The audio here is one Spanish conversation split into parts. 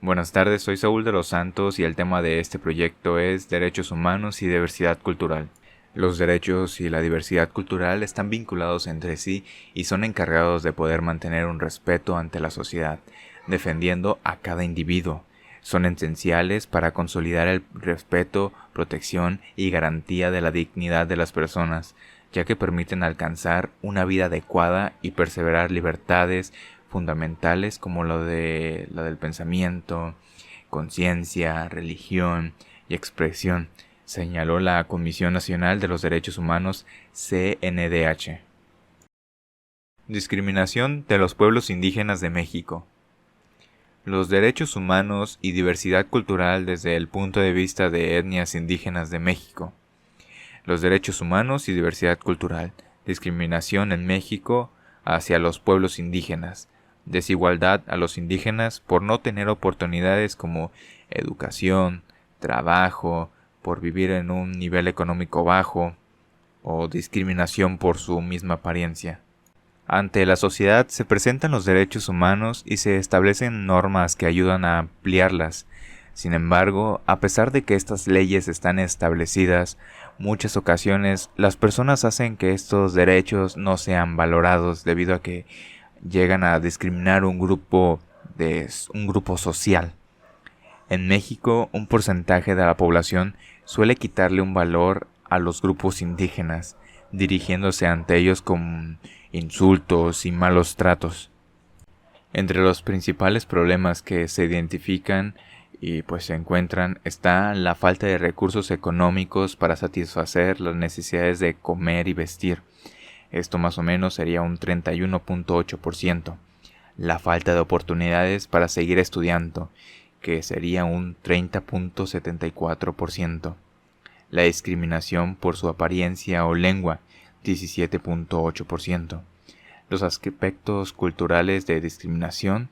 Buenas tardes, soy Saúl de los Santos y el tema de este proyecto es Derechos Humanos y Diversidad Cultural. Los derechos y la diversidad cultural están vinculados entre sí y son encargados de poder mantener un respeto ante la sociedad, defendiendo a cada individuo. Son esenciales para consolidar el respeto, protección y garantía de la dignidad de las personas, ya que permiten alcanzar una vida adecuada y perseverar libertades fundamentales como la del pensamiento, conciencia, religión y expresión, señaló la Comisión Nacional de los Derechos Humanos CNDH. Discriminación de los pueblos indígenas de México. Los derechos humanos y diversidad cultural desde el punto de vista de etnias indígenas de México. Los derechos humanos y diversidad cultural. Discriminación en México hacia los pueblos indígenas. Desigualdad a los indígenas por no tener oportunidades como educación, trabajo, por vivir en un nivel económico bajo o discriminación por su misma apariencia. Ante la sociedad se presentan los derechos humanos y se establecen normas que ayudan a ampliarlas. Sin embargo, a pesar de que estas leyes están establecidas, muchas ocasiones las personas hacen que estos derechos no sean valorados debido a que llegan a discriminar un grupo social. En México, un porcentaje de la población suele quitarle un valor a los grupos indígenas, dirigiéndose ante ellos con insultos y malos tratos. Entre los principales problemas que se identifican y se encuentran está la falta de recursos económicos para satisfacer las necesidades de comer y vestir. Esto más o menos sería un 31.8%. La falta de oportunidades para seguir estudiando, que sería un 30.74%. La discriminación por su apariencia o lengua, 17.8%. Los aspectos culturales de discriminación.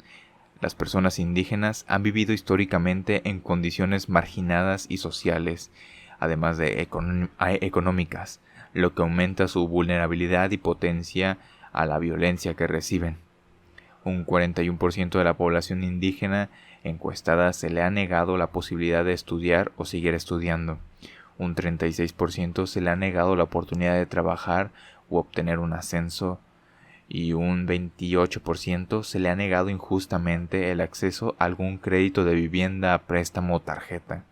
Las personas indígenas han vivido históricamente en condiciones marginadas y sociales, además de económicas, lo que aumenta su vulnerabilidad y potencia a la violencia que reciben. Un 41% de la población indígena encuestada se le ha negado la posibilidad de estudiar o seguir estudiando. Un 36% se le ha negado la oportunidad de trabajar u obtener un ascenso y un 28% se le ha negado injustamente el acceso a algún crédito de vivienda, préstamo o tarjeta.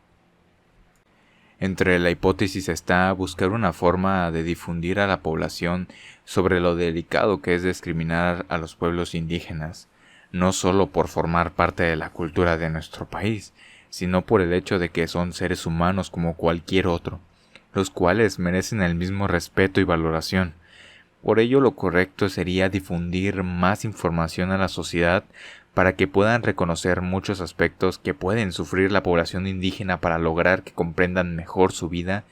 Entre la hipótesis está buscar una forma de difundir a la población sobre lo delicado que es discriminar a los pueblos indígenas, no solo por formar parte de la cultura de nuestro país, sino por el hecho de que son seres humanos como cualquier otro, los cuales merecen el mismo respeto y valoración. Por ello, lo correcto sería difundir más información a la sociedad para que puedan reconocer muchos aspectos que pueden sufrir la población indígena para lograr que comprendan mejor su vida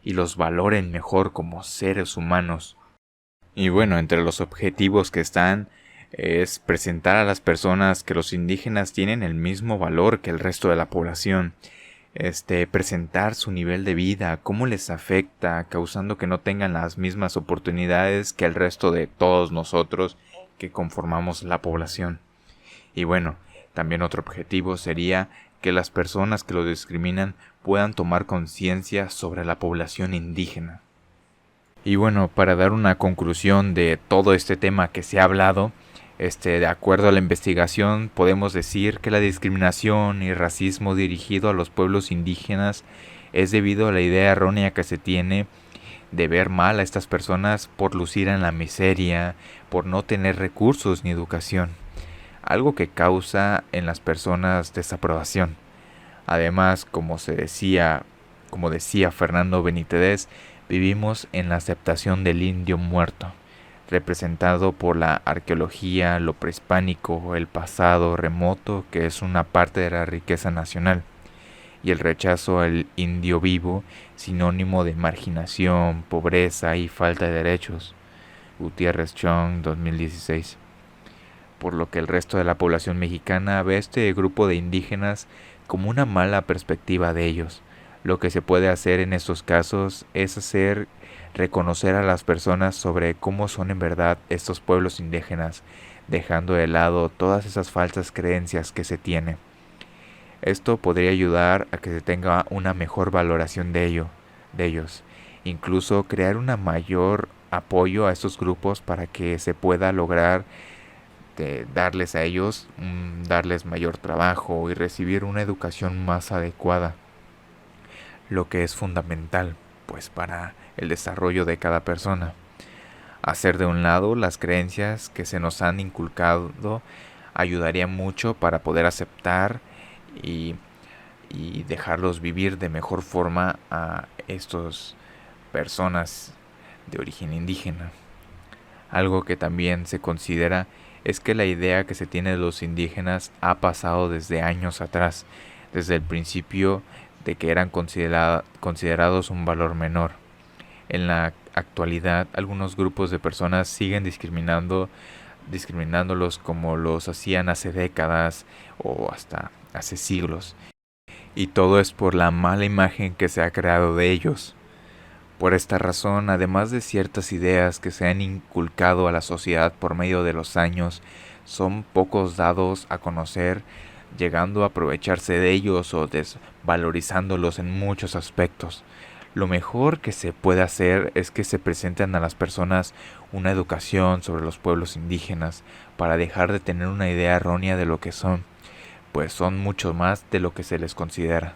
y los valoren mejor como seres humanos. Y entre los objetivos que están es presentar a las personas que los indígenas tienen el mismo valor que el resto de la población. Presentar su nivel de vida, cómo les afecta, causando que no tengan las mismas oportunidades que el resto de todos nosotros que conformamos la población. Y también otro objetivo sería que las personas que lo discriminan puedan tomar conciencia sobre la población indígena. Y para dar una conclusión de todo este tema que se ha hablado, de acuerdo a la investigación, podemos decir que la discriminación y racismo dirigido a los pueblos indígenas es debido a la idea errónea que se tiene de ver mal a estas personas por lucir en la miseria, por no tener recursos ni educación, algo que causa en las personas desaprobación. Además, como decía Fernando Benítez, vivimos en la aceptación del indio muerto, representado por la arqueología, lo prehispánico, el pasado remoto, que es una parte de la riqueza nacional, y el rechazo al indio vivo, sinónimo de marginación, pobreza y falta de derechos. Gutiérrez Chong, 2016. Por lo que el resto de la población mexicana ve a este grupo de indígenas como una mala perspectiva de ellos. Lo que se puede hacer en estos casos es reconocer a las personas sobre cómo son en verdad estos pueblos indígenas, dejando de lado todas esas falsas creencias que se tienen. Esto podría ayudar a que se tenga una mejor valoración de ellos, incluso crear un mayor apoyo a estos grupos para que se pueda lograr darles a ellos, darles mayor trabajo y recibir una educación más adecuada, lo que es fundamental pues para el desarrollo de cada persona. Hacer de un lado las creencias que se nos han inculcado ayudaría mucho para poder aceptar y, y dejarlos vivir de mejor forma a estas personas de origen indígena. Algo que también se considera es que la idea que se tiene de los indígenas ha pasado desde años atrás, desde el principio de que eran considerados un valor menor. En la actualidad, algunos grupos de personas siguen discriminándolos como los hacían hace décadas o hasta hace siglos. Y todo es por la mala imagen que se ha creado de ellos. Por esta razón, además de ciertas ideas que se han inculcado a la sociedad por medio de los años, son pocos dados a conocer, llegando a aprovecharse de ellos o desvalorizándolos en muchos aspectos. Lo mejor que se puede hacer es que se presenten a las personas una educación sobre los pueblos indígenas para dejar de tener una idea errónea de lo que son, pues son mucho más de lo que se les considera.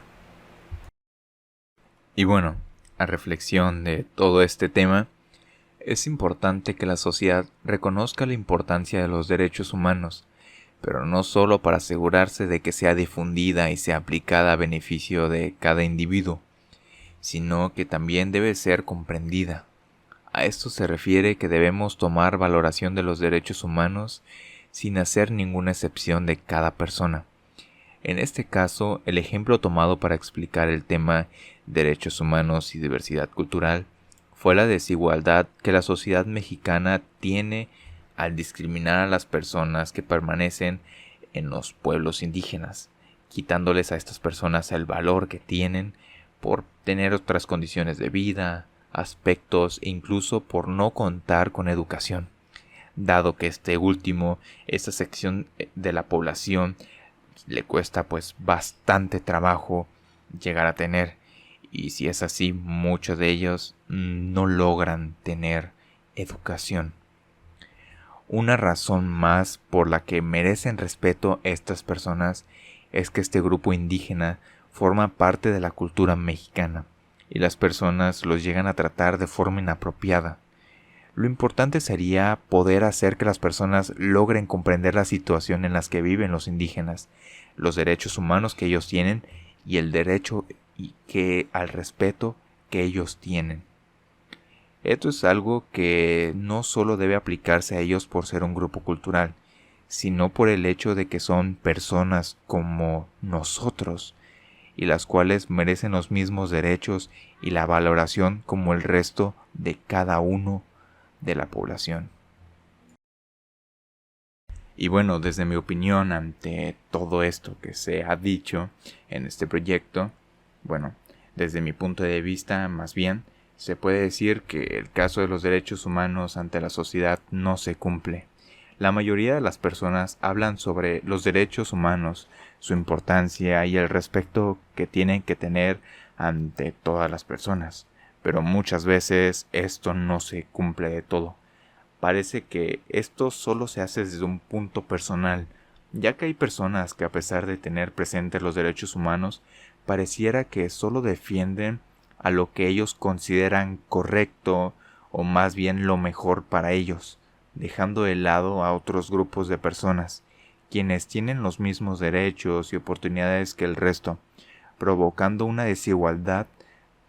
Y bueno, a reflexión de todo este tema, es importante que la sociedad reconozca la importancia de los derechos humanos, pero no solo para asegurarse de que sea difundida y sea aplicada a beneficio de cada individuo, sino que también debe ser comprendida. A esto se refiere que debemos tomar valoración de los derechos humanos sin hacer ninguna excepción de cada persona. En este caso, el ejemplo tomado para explicar el tema derechos humanos y diversidad cultural fue la desigualdad que la sociedad mexicana tiene al discriminar a las personas que permanecen en los pueblos indígenas, quitándoles a estas personas el valor que tienen por tener otras condiciones de vida, aspectos e incluso por no contar con educación, dado que esta sección de la población le cuesta pues bastante trabajo llegar a tener, y si es así, muchos de ellos no logran tener educación. Una razón más por la que merecen respeto estas personas es que este grupo indígena forma parte de la cultura mexicana y las personas los llegan a tratar de forma inapropiada. Lo importante sería poder hacer que las personas logren comprender la situación en la que viven los indígenas, los derechos humanos que ellos tienen y el derecho al respeto que ellos tienen. Esto es algo que no solo debe aplicarse a ellos por ser un grupo cultural, sino por el hecho de que son personas como nosotros, y las cuales merecen los mismos derechos y la valoración como el resto de cada uno de la población. Y bueno, desde mi opinión ante todo esto que se ha dicho en este proyecto, bueno, desde mi punto de vista más bien, se puede decir que el caso de los derechos humanos ante la sociedad no se cumple. La mayoría de las personas hablan sobre los derechos humanos, su importancia y el respeto que tienen que tener ante todas las personas, pero muchas veces esto no se cumple de todo. Parece que esto solo se hace desde un punto personal, ya que hay personas que a pesar de tener presentes los derechos humanos, pareciera que solo defienden a lo que ellos consideran correcto o más bien lo mejor para ellos, dejando de lado a otros grupos de personas, quienes tienen los mismos derechos y oportunidades que el resto, provocando una desigualdad.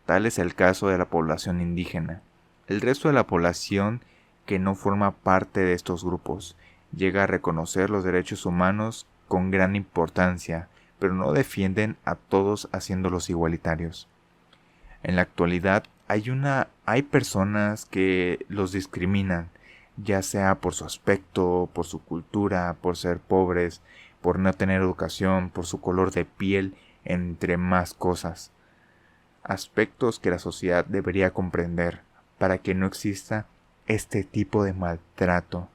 Tal es el caso de la población indígena. El resto de la población que no forma parte de estos grupos llega a reconocer los derechos humanos con gran importancia, pero no defienden a todos haciéndolos igualitarios. En la actualidad hay personas que los discriminan, ya sea por su aspecto, por su cultura, por ser pobres, por no tener educación, por su color de piel, entre más cosas. Aspectos que la sociedad debería comprender para que no exista este tipo de maltrato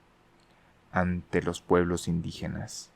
ante los pueblos indígenas.